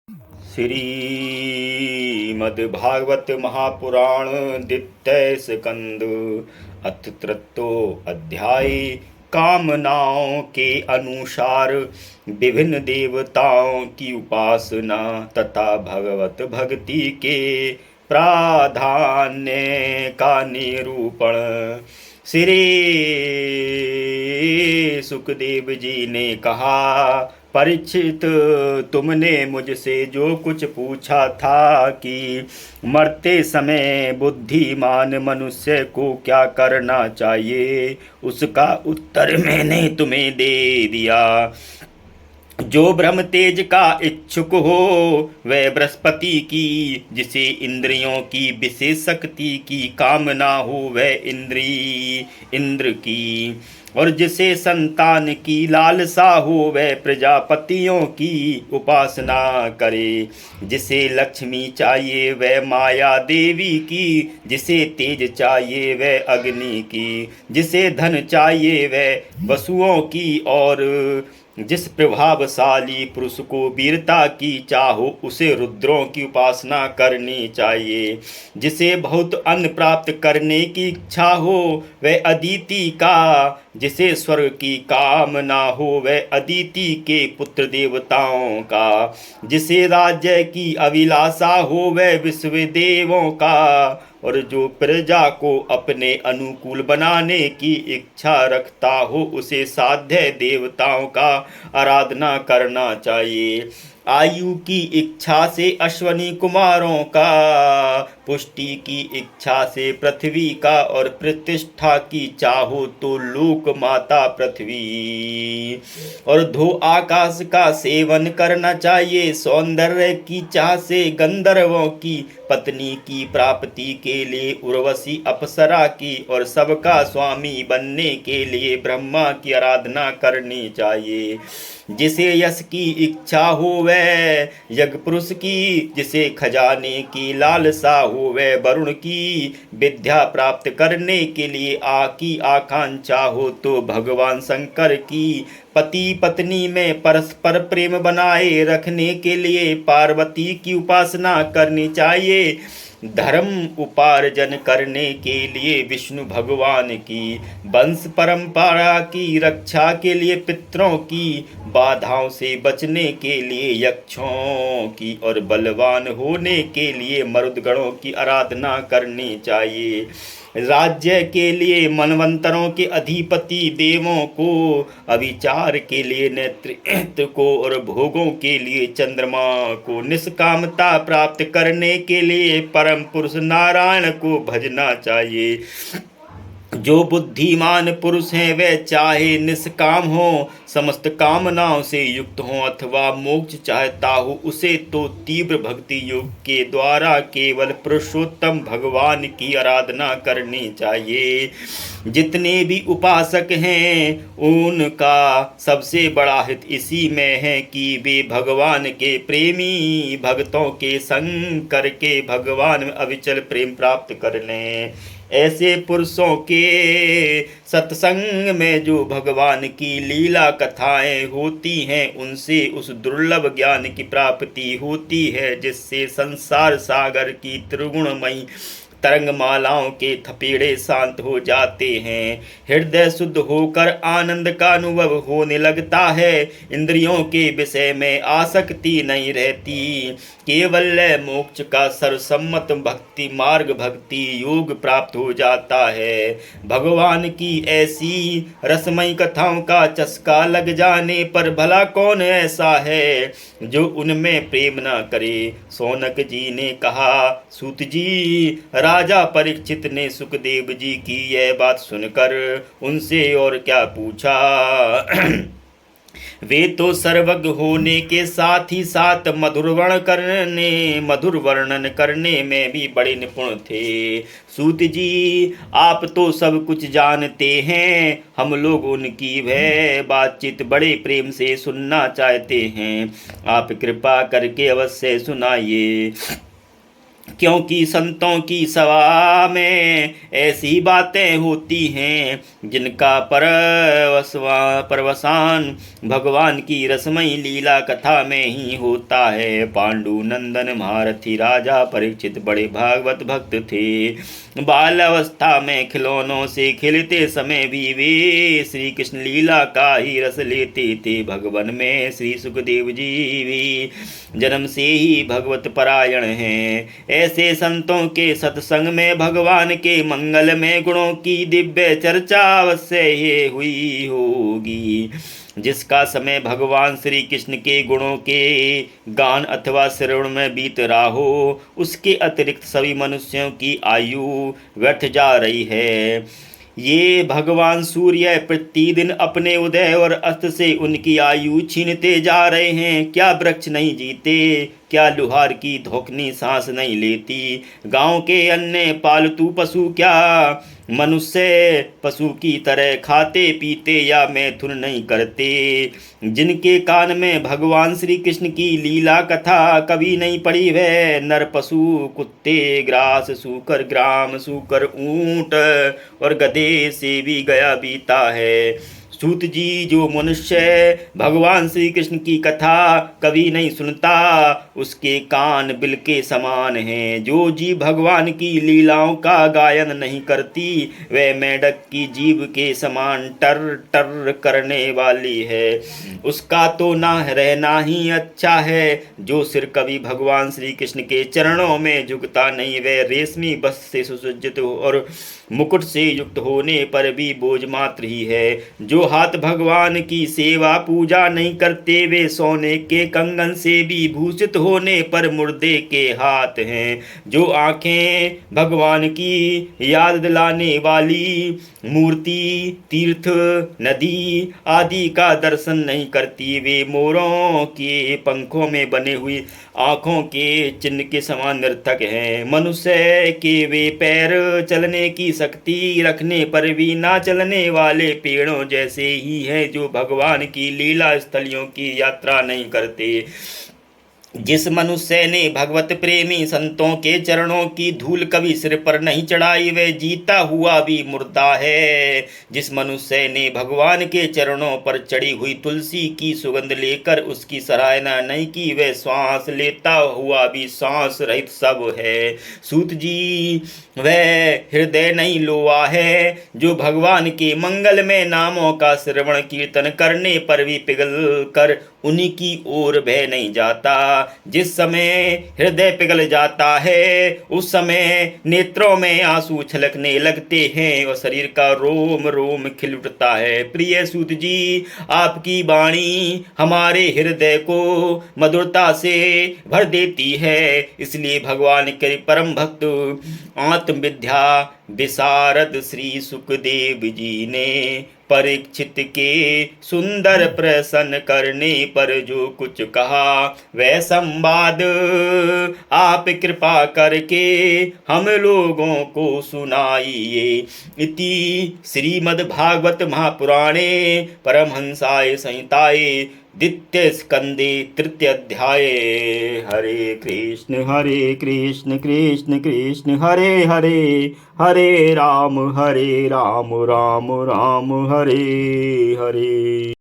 श्रीमद्भागवत महापुराण द्वितीय स्कंद अथ तृतीयो अध्याय। कामनाओं के अनुसार विभिन्न देवताओं की उपासना तथा भगवत भक्ति के प्राधान्य का निरूपण। श्री सुखदेव जी ने कहा, परीक्षित, तुमने मुझसे जो कुछ पूछा था कि मरते समय बुद्धिमान मनुष्य को क्या करना चाहिए, उसका उत्तर मैंने तुम्हें दे दिया। जो ब्रह्म तेज का इच्छुक हो वह बृहस्पति की, जिसे इंद्रियों की विशेष शक्ति की कामना हो वह इंद्र की, और जिसे संतान की लालसा हो वह प्रजापतियों की उपासना करे। जिसे लक्ष्मी चाहिए वह माया देवी की, जिसे तेज चाहिए वह अग्नि की, जिसे धन चाहिए वह वसुओं की, और जिस प्रभावशाली पुरुष को वीरता की चाहो उसे रुद्रों की उपासना करनी चाहिए। जिसे बहुत अन्न प्राप्त करने की इच्छा हो वह अदिति का, जिसे स्वर्ग की कामना हो वह अदिति के पुत्र देवताओं का, जिसे राज्य की अभिलाषा हो वह विश्वदेवों का, और जो प्रजा को अपने अनुकूल बनाने की इच्छा रखता हो उसे साध्य देवताओं का आराधना करना चाहिए। आयु की इच्छा से अश्वनी कुमारों का, पुष्टि की इच्छा से पृथ्वी का, और प्रतिष्ठा की चाहो तो लोक माता पृथ्वी, और धो आकाश का सेवन करना चाहिए। सौंदर्य की चाह से गंधर्वों की पत्नी की प्राप्ति के लिए उर्वशी अप्सरा की, और सबका स्वामी बनने के लिए ब्रह्मा की आराधना करनी चाहिए। जिसे यश की इच्छा हो वह यज्ञ पुरुष की, जिसे खजाने की लालसा हो वह वरुण की, विद्या प्राप्त करने के लिए की आकांक्षा हो तो भगवान शंकर की, पति पत्नी में परस्पर प्रेम बनाए रखने के लिए पार्वती की उपासना करनी चाहिए। धर्म उपार्जन करने के लिए विष्णु भगवान की, वंश परंपरा की रक्षा के लिए पितरों की, बाधाओं से बचने के लिए यक्षों की, और बलवान होने के लिए मरुदगणों की आराधना करनी चाहिए। राज्य के लिए मनवंतरों के अधिपति देवों को, अभिचार के लिए नेतृत्व को, और भोगों के लिए चंद्रमा को, निष्कामता प्राप्त करने के लिए परम पुरुष नारायण को भजना चाहिए। जो बुद्धिमान पुरुष हैं वे चाहे निष्काम हो, समस्त कामनाओं से युक्त हो, अथवा मोक्ष चाहता हो उसे तो तीव्र भक्ति योग के द्वारा केवल पुरुषोत्तम भगवान की आराधना करनी चाहिए। जितने भी उपासक हैं उनका सबसे बड़ा हित इसी में है कि वे भगवान के प्रेमी भक्तों के संग करके भगवान में अविचल प्रेम प्राप्त कर लें। ऐसे पुरुषों के सत्संग में जो भगवान की लीला कथाएं होती हैं उनसे उस दुर्लभ ज्ञान की प्राप्ति होती है, जिससे संसार सागर की त्रिगुणमयी तरंगमालाओं के थपेड़े शांत हो जाते हैं। हृदय शुद्ध होकर आनंद का अनुभव होने लगता है। इंद्रियों के विषय में आसक्ति नहीं रहती। केवल मोक्ष का सर्वसम्मत भक्ति मार्ग भक्ति योग प्राप्त हो जाता है। भगवान की ऐसी रसमयी कथाओं का चस्का लग जाने पर भला कौन ऐसा है जो उनमें प्रेम न करे। शौनक जी ने कहा, सूत जी, राजा परीक्षित ने सुखदेव जी की यह बात सुनकर उनसे और क्या पूछा। वे तो सर्वज्ञ होने के साथ ही साथ मधुर वर्णन करने में भी बड़े निपुण थे। सूत जी, आप तो सब कुछ जानते हैं, हम लोग उनकी वह बातचीत बड़े प्रेम से सुनना चाहते हैं। आप कृपा करके अवश्य सुनाइए। क्योंकि संतों की सभा में ऐसी बातें होती हैं जिनका परवसान भगवान की रसमयी लीला कथा में ही होता है। पांडु नंदन महारथी राजा परीक्षित बड़े भागवत भक्त थे। बाल अवस्था में खिलौनों से खेलते समय भी वे श्री कृष्ण लीला का ही रस लेते थे। भगवान में श्री सुखदेव जी भी जन्म से ही भगवत परायण हैं। ऐसे संतों के सत्संग में भगवान के मंगलमय गुणों की दिव्य चर्चा अवश्य ही हुई होगी। जिसका समय भगवान श्री कृष्ण के गुणों के गान अथवा श्रवण में बीत रहा हो, उसके अतिरिक्त सभी मनुष्यों की आयु व्यर्थ जा रही है। ये भगवान सूर्य प्रतिदिन अपने उदय और अस्त से उनकी आयु छीनते जा रहे हैं। क्या वृक्ष नहीं जीते? क्या लुहार की धोखनी सांस नहीं लेती? गांव के अन्य पालतू पशु क्या मनुष्य पशु की तरह खाते पीते या मैथुन नहीं करते? जिनके कान में भगवान श्री कृष्ण की लीला कथा कभी नहीं पड़ी, वह नर पशु कुत्ते, ग्रास, सूकर, ग्राम, सूकर, ऊंट और गधे से भी गया बीता है। सूत जी, जो मनुष्य भगवान श्री कृष्ण की कथा कभी नहीं सुनता, उसके कान बिल के समान हैं। जो जीव भगवान की लीलाओं का गायन नहीं करती, वह मेंढक की जीभ के समान टर टर करने वाली है। उसका तो ना रहना ही अच्छा है। जो सिर कभी भगवान श्री कृष्ण के चरणों में झुकता नहीं, वह रेशमी वस्त्र से सुसज्जित और मुकुट से युक्त होने पर भी बोझ मात्र ही है। जो हाथ भगवान की सेवा पूजा नहीं करते, वे सोने के कंगन से भी भूषित होने पर मुर्दे के हाथ हैं। जो आंखें भगवान की याद दिलाने वाली मूर्ति, तीर्थ, नदी आदि का दर्शन नहीं करती, वे मोरों के पंखों में बने हुई आँखों के चिन्ह के समान निरर्थक हैं। मनुष्य के वे पैर चलने की शक्ति रखने पर भी ना चलने वाले पेड़ों जैसे ही हैं, जो भगवान की लीला स्थलियों की यात्रा नहीं करते। जिस मनुष्य ने भगवत प्रेमी संतों के चरणों की धूल कभी सिर पर नहीं चढ़ाई, वह जीता हुआ भी मुर्दा है। जिस मनुष्य ने भगवान के चरणों पर चढ़ी हुई तुलसी की सुगंध लेकर उसकी सराहना नहीं की, वह श्वास लेता हुआ भी सांस रहित सब है। सूत जी, वह हृदय नहीं लोआ है जो भगवान के मंगलमय नामों का श्रवण कीर्तन करने पर भी पिघल कर उन्हीं की ओर बह नहीं जाता। जिस समय हृदय पिघल जाता है, उस समय नेत्रों में आंसू छलकने लगते हैं और शरीर का रोम रोम खिल उठता है। प्रिय सूत जी, आपकी वाणी हमारे हृदय को मधुरता से भर देती है। इसलिए भगवान के परम भक्त आत्मविद्या विशारद श्री सुखदेव जी ने परीक्षित के सुंदर प्रश्न करने पर जो कुछ कहा, वह संवाद आप कृपा करके हम लोगों को सुनाइए। इति श्रीमद्भागवत महापुराणे परमहंसाय संहिताये द्वितीय स्कंदे तृतीय अध्याय। हरे कृष्ण कृष्ण कृष्ण हरे हरे, हरे राम राम राम हरे हरे।